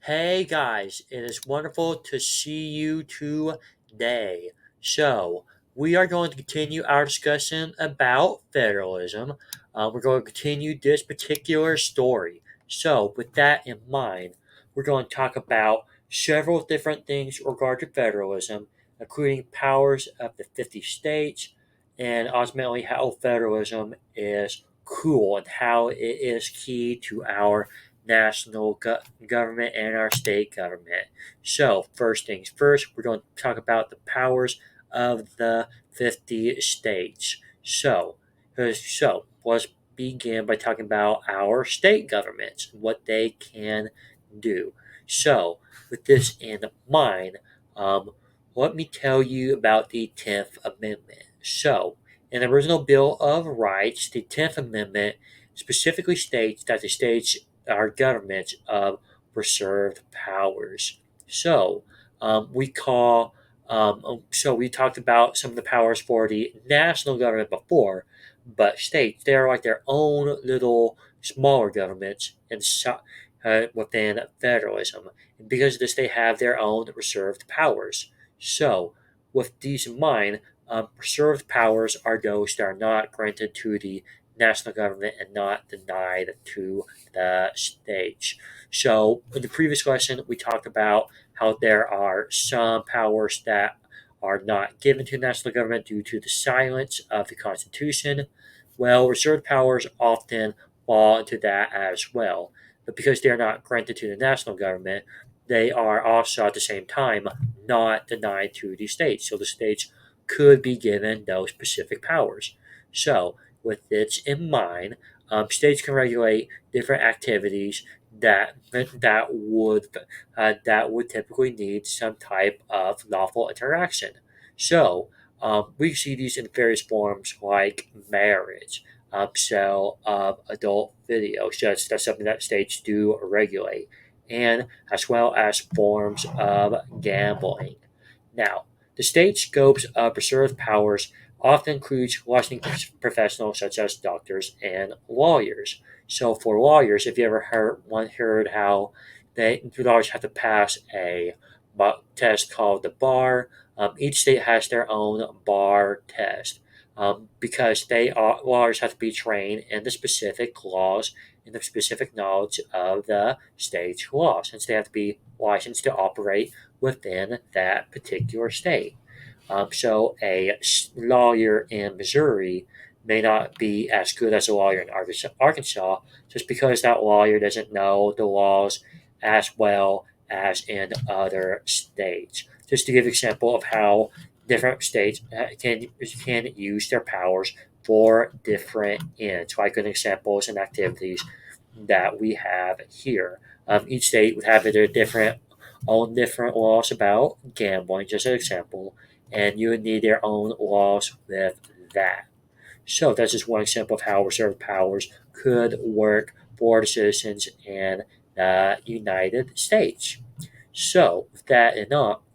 Hey guys, it is wonderful to see you today. So, we are going to continue our discussion about federalism. We're going to continue this particular story. So, with that in mind, we're going to talk about several different things regarding federalism, including powers of the 50 states, and ultimately how federalism is cool and how it is key to our national government and our state government. So, first things first, we're going to talk about the powers of the 50 states. So let's begin by talking about our state governments, what they can do. So, with this in mind, um, let me tell you about the 10th Amendment. So, in the original Bill of Rights, the 10th Amendment specifically states that the states our governments of reserved powers. So we call so we talked about some of the powers for the national government before, but states they're like their own little smaller governments within federalism. And because of this, they have their own reserved powers. So, with these in mind, reserved powers are those that are not granted to the national government and not denied to the states. So, in the previous lesson, we talked about how there are some powers that are not given to the national government due to the silence of the Constitution. Well, reserved powers often fall into that as well. But because they're not granted to the national government, they are also at the same time not denied to the states. So the states could be given those specific powers. So, with this in mind, states can regulate different activities that would typically need some type of lawful interaction. So we see these in various forms like marriage, sale of adult videos. That's something that states do regulate, and as well as forms of gambling. Now, the state scopes of reserved powers often includes licensing professionals such as doctors and lawyers. So for lawyers, if you ever heard how lawyers have to pass a test called the bar, each state has their own bar test because lawyers have to be trained in the specific laws and the specific knowledge of the state's laws, since they have to be licensed to operate within that particular state. So a lawyer in Missouri may not be as good as a lawyer in Arkansas just because that lawyer doesn't know the laws as well as in other states. Just to give an example of how different states can use their powers for different ends, like an examples and activities that we have here. Each state would have their different laws about gambling, just an example, and you would need their own laws with that. So that's just one example of how reserved powers could work for the citizens in the United States. So with that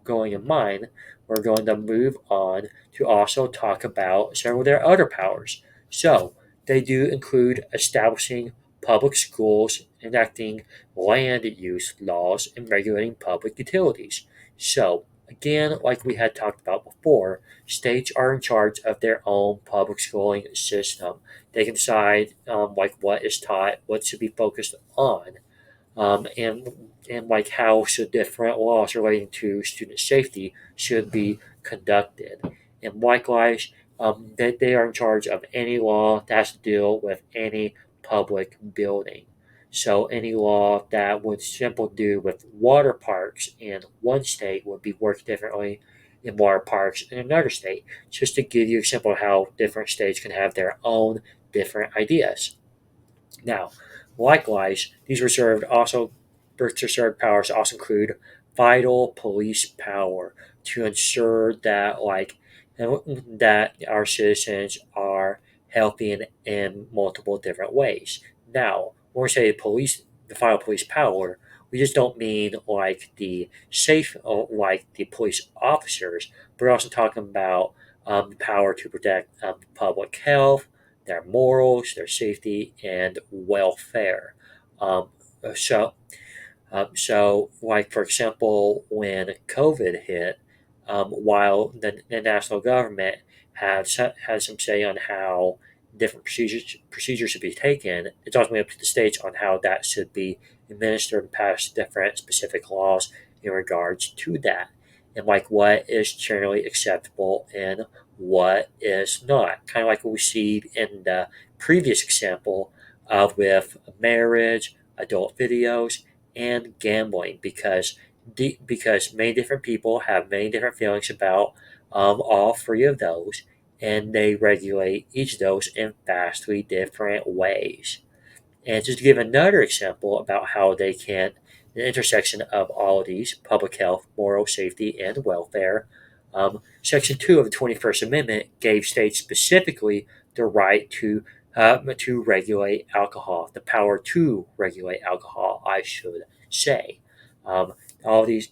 going in mind, we're going to move on to also talk about several of their other powers. So they do include establishing public schools, enacting land use laws, and regulating public utilities. So again, like we had talked about before, states are in charge of their own public schooling system. They can decide like what is taught, what should be focused on, and like how should different laws relating to student safety should be conducted. And likewise, that they are in charge of any law that has to deal with any public building. So any law that would simply do with water parks in one state would be worked differently in water parks in another state. Just to give you an example of how different states can have their own different ideas. Now, likewise, these reserved powers also include vital police power to ensure that that our citizens are healthy in multiple different ways. Now, when we say the vital police power, we just don't mean like the safe, like the police officers, but we're also talking about the power to protect public health, their morals, their safety, and welfare. Um, so, Like for example, when COVID hit, while the national government had some say on how different procedures should be taken, it's ultimately up to the states on how that should be administered and pass different specific laws in regards to that, and like what is generally acceptable and what is not. Kind of like what we see in the previous example of with marriage, adult videos, and gambling, because many different people have many different feelings about all three of those, and they regulate each of those in vastly different ways. And just to give another example about how they can, the intersection of all of these public health, moral safety, and welfare, Section 2 of the 21st Amendment gave states specifically the right to regulate alcohol, the power to regulate alcohol, I should say. Um, all of these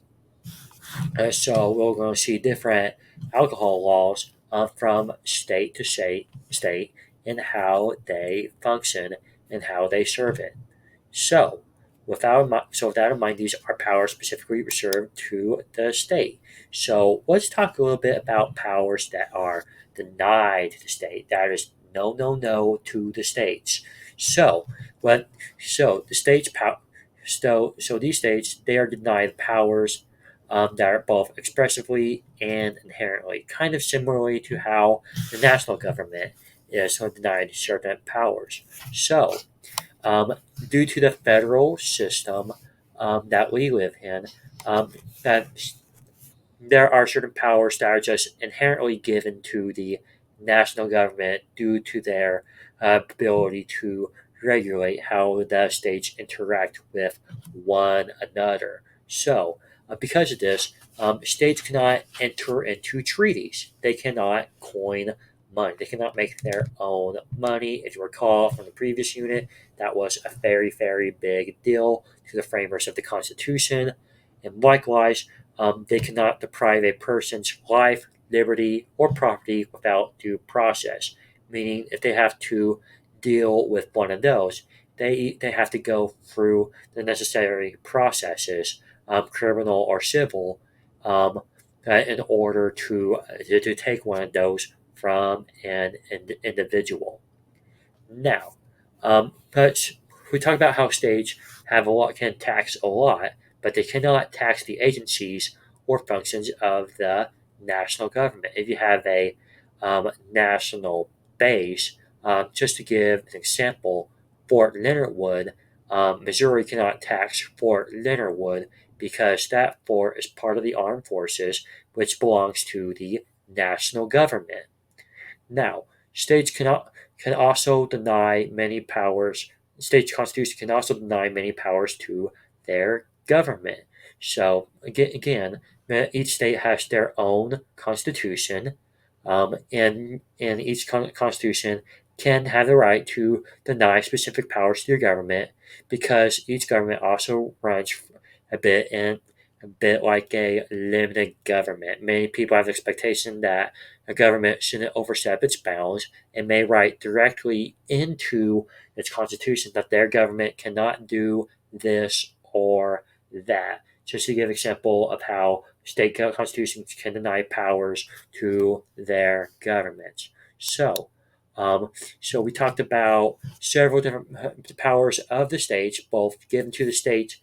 so we're going to see different alcohol laws from state to state and how they function and how they serve it. So, with that in mind, these are powers specifically reserved to the state. So, let's talk a little bit about powers that are denied to the state. That is no, no, no to the states. So, what? So the states so these states they are denied powers that are both expressively and inherently, kind of similarly to how the national government is denied certain powers. So, um, due to the federal system that we live in, that there are certain powers that are just inherently given to the national government due to their ability to regulate how the states interact with one another. So, because of this, states cannot enter into treaties. They cannot coin money. They cannot make their own money. If you recall from the previous unit, that was a very, very big deal to the framers of the Constitution. And likewise, they cannot deprive a person's life, liberty, or property without due process. Meaning, if they have to deal with one of those, they have to go through the necessary processes, criminal or civil, in order to take one of those from an individual. Now, but we talk about how states have a lot can tax a lot, but they cannot tax the agencies or functions of the national government. If you have a national base, just to give an example, Fort Leonard Wood, Missouri cannot tax Fort Leonard Wood because that fort is part of the armed forces, which belongs to the national government. Now, states can also deny many powers. States' constitution can also deny many powers to their government. So again, each state has their own constitution, and each constitution can have the right to deny specific powers to their government because each government also runs a bit in a bit like a limited government. Many people have the expectation that a government shouldn't overstep its bounds and may write directly into its constitution that their government cannot do this or that. Just to give an example of how state constitutions can deny powers to their governments. So, um, so we talked about several different powers of the states, both given to the states,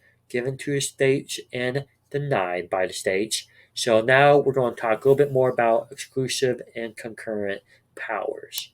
and denied by the states. So now we're going to talk a little bit more about exclusive and concurrent powers.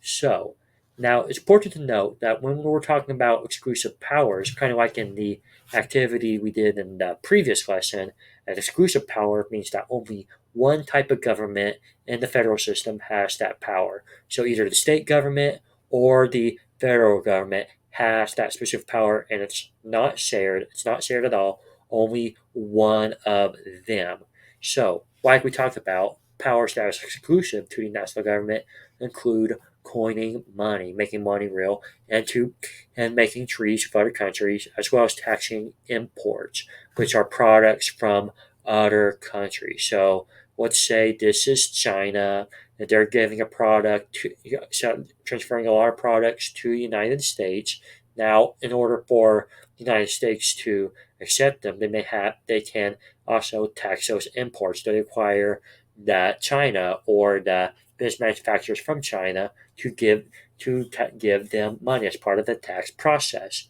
So now it's important to note that when we're talking about exclusive powers, kind of like in the activity we did in the previous lesson, an exclusive power means that only one type of government in the federal system has that power. So either the state government or the federal government has that specific power, and it's not shared. It's not shared at all. Only one of them. So, like we talked about, powers that are exclusive to the national government include coining money, making money real, and making treaties with other countries, as well as taxing imports, which are products from other countries. So let's say this is China, and they're giving a product to, so transferring a lot of products to the United States. Now, in order for the United States to accept them, they can also tax those imports that require that China or the business manufacturers from China to give them money as part of the tax process.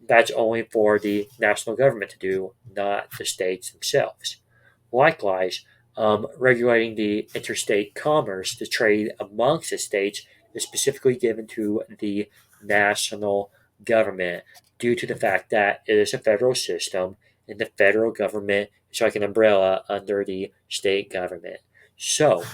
That's only for the national government to do, not the states themselves. Likewise, regulating the interstate commerce, the trade amongst the states, is specifically given to the national government due to the fact that it is a federal system and the federal government is like an umbrella under the state government. So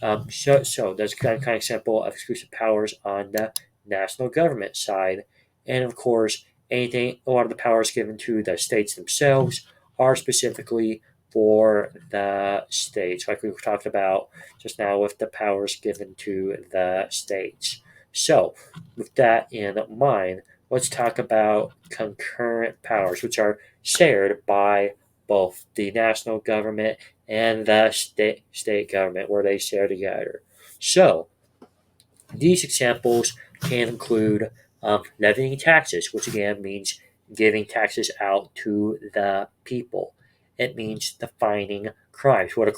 that's kind of example of exclusive powers on the national government side, and of course, a lot of the powers given to the states themselves are specifically for the states, like we talked about just now with the powers given to the states. So, with that in mind, let's talk about concurrent powers, which are shared by both the national government and the state government, where they share together. So, these examples can include levying taxes, which again means giving taxes out to the people. It means defining crimes. What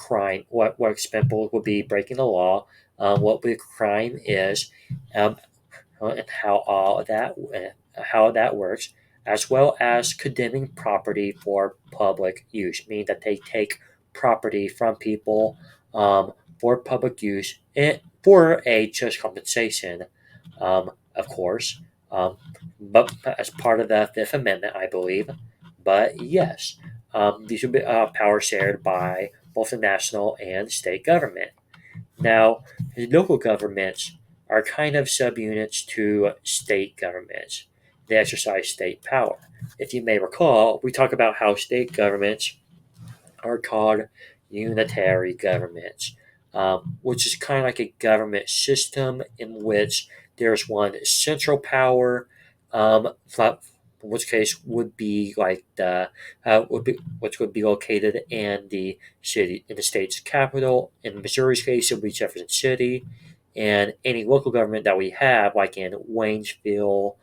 example would be breaking the law, what the crime is, um, and how that works, as well as condemning property for public use, meaning that they take property from people for public use and for a just compensation, of course, but as part of the Fifth Amendment, I believe. But yes, these would be powers shared by both the national and state government. Now, local governments are kind of subunits to state governments. They exercise state power. If you may recall, we talk about how state governments are called unitary governments, which is kind of like a government system in which there's one central power, in which case would be like which would be located in the state's capital. In Missouri's case, it would be Jefferson City, and any local government that we have, like in Waynesville,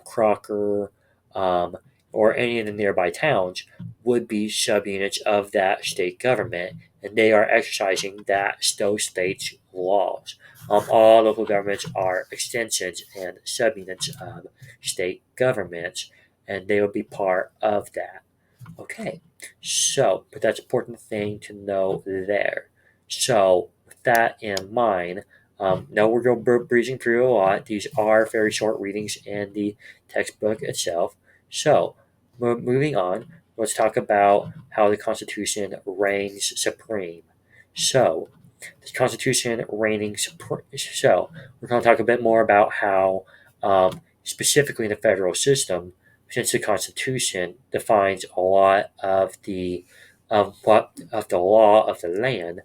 Crocker, um, or any of the nearby towns, would be subunits of that state government, and they are exercising those states' laws. All local governments are extensions and subunits of state governments, and they will be part of that. Okay, but that's an important thing to know there. So, with that in mind, now we're going breezing through a lot. These are very short readings in the textbook itself. So, moving on, let's talk about how the Constitution reigns supreme. So, the Constitution reigning supreme. So, we're going to talk a bit more about how, specifically in the federal system, since the Constitution defines a lot of the what of the law of the land,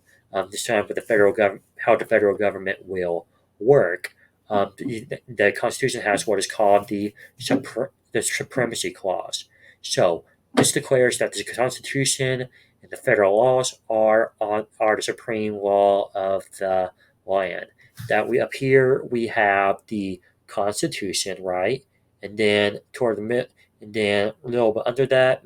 this time with the federal government, how the federal government will work. The Constitution has what is called the supremacy clause. So this declares that the Constitution and the federal laws are the supreme law of the land. That we up here we have the Constitution, right? And then toward the mid, and then a little bit under that,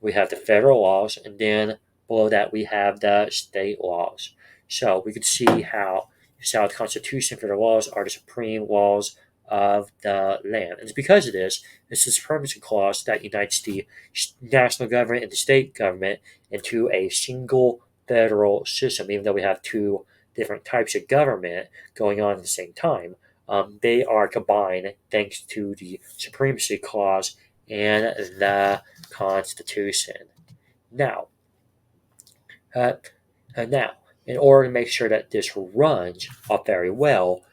we have the federal laws, and then below that we have the state laws. So we could see how the Constitution, federal laws are the supreme laws of the land. And it's because of this, it's the supremacy clause that unites the national government and the state government into a single federal system, even though we have two different types of government going on at the same time. They are combined thanks to the supremacy clause and the Constitution. Now, uh, now, in order to make sure that this runs off very well,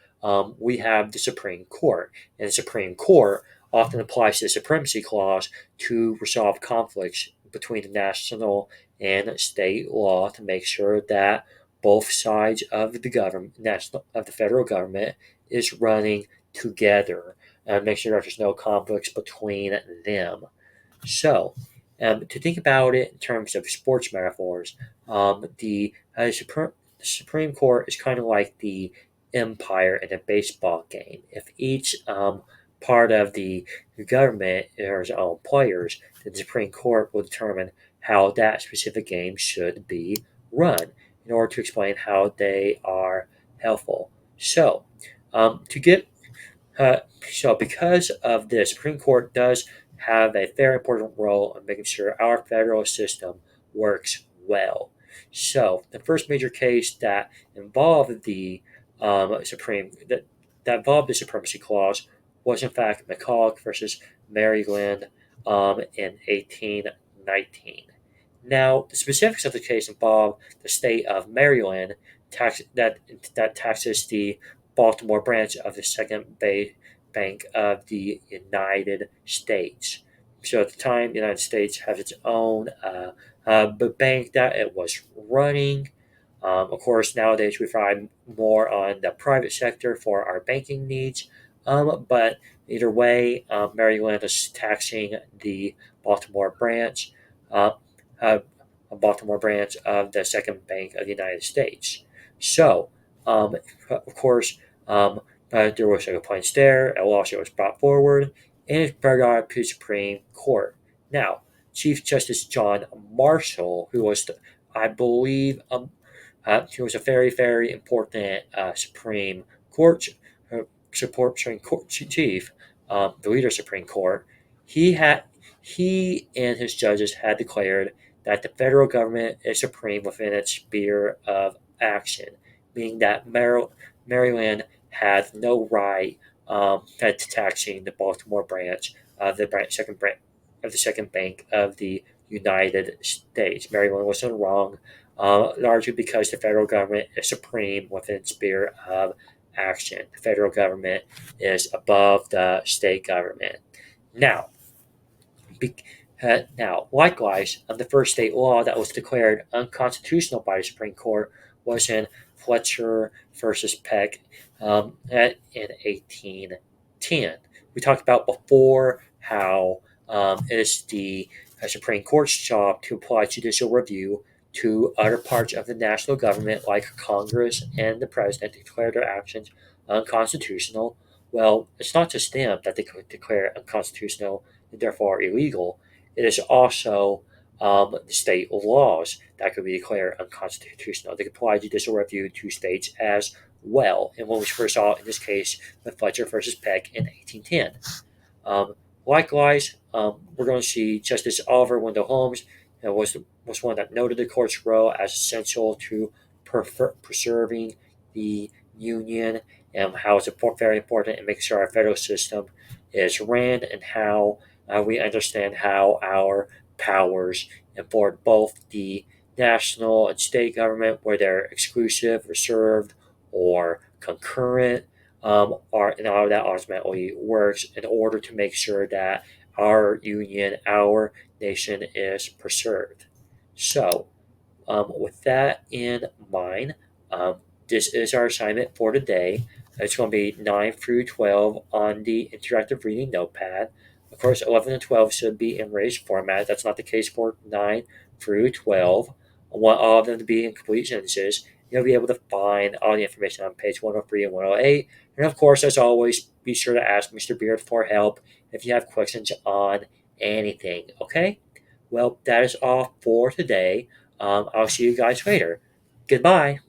we have the Supreme Court, and the Supreme Court often applies the supremacy clause to resolve conflicts between the national and state law to make sure that both sides of the federal government is running together and make sure that there's no conflicts between them. So, to think about it in terms of sports metaphors, the Supreme Court is kind of like the umpire in a baseball game. If each part of the government or its own players, the Supreme Court will determine how that specific game should be run in order to explain how they are helpful. So, to get uh, so because of this, Supreme Court does have a very important role in making sure our federal system works well. So the first major case that involved the Supreme that involved the supremacy clause was in fact McCall versus Maryland in 1819. Now, the specifics of the case involve the state of Maryland that taxes the Baltimore branch of the Second Bank of the United States. So at the time, the United States has its own bank that it was running. Of course, nowadays we rely more on the private sector for our banking needs. But either way, Maryland is taxing the Baltimore branch, uh, uh, Baltimore branch of the Second Bank of the United States. So, of course, there was a complaint there. A lawsuit was brought forward, and it brought to the Supreme Court. Now, Chief Justice John Marshall, who was, I believe, he was a very, very important Supreme Court, Supreme Court chief, the leader of Supreme Court. He had he and his judges had declared that the federal government is supreme within its sphere of action, meaning that Maryland had no right at taxing the Baltimore branch of the second branch of the Second Bank of the United States. Maryland was in the wrong, largely because the federal government is supreme within its sphere of action. The federal government is above the state government. Now, be, likewise, the first state law that was declared unconstitutional by the Supreme Court was in Fletcher versus Peck in 1810. We talked about before how it is the Supreme Court's job to apply judicial review to other parts of the national government, like Congress and the president, to declare their actions unconstitutional. Well, it's not just them that they could declare unconstitutional and therefore illegal. It is also the state laws that could be declared unconstitutional. They could apply judicial review to states as well. And what we first saw in this case with Fletcher versus Peck in 1810. Um, Likewise, we're going to see Justice Oliver Wendell Holmes was one that noted the court's role as essential to preserving the union and how it's very important in making sure our federal system is ran and how we understand how our powers import both the national and state government, where they're exclusive, reserved, or concurrent, and all of that ultimately works in order to make sure that our union, our nation is preserved. So, with that in mind, um, this is our assignment for today. It's going to be 9 through 12 on the interactive reading notepad. Of course, 11 and 12 should be in raised format. That's not the case for 9 through 12. I want all of them to be in complete sentences. You'll be able to find all the information on page 103 and 108. And of course, as always, be sure to ask Mr. Beard for help if you have questions on anything. Okay? Well, that is all for today. I'll see you guys later. Goodbye.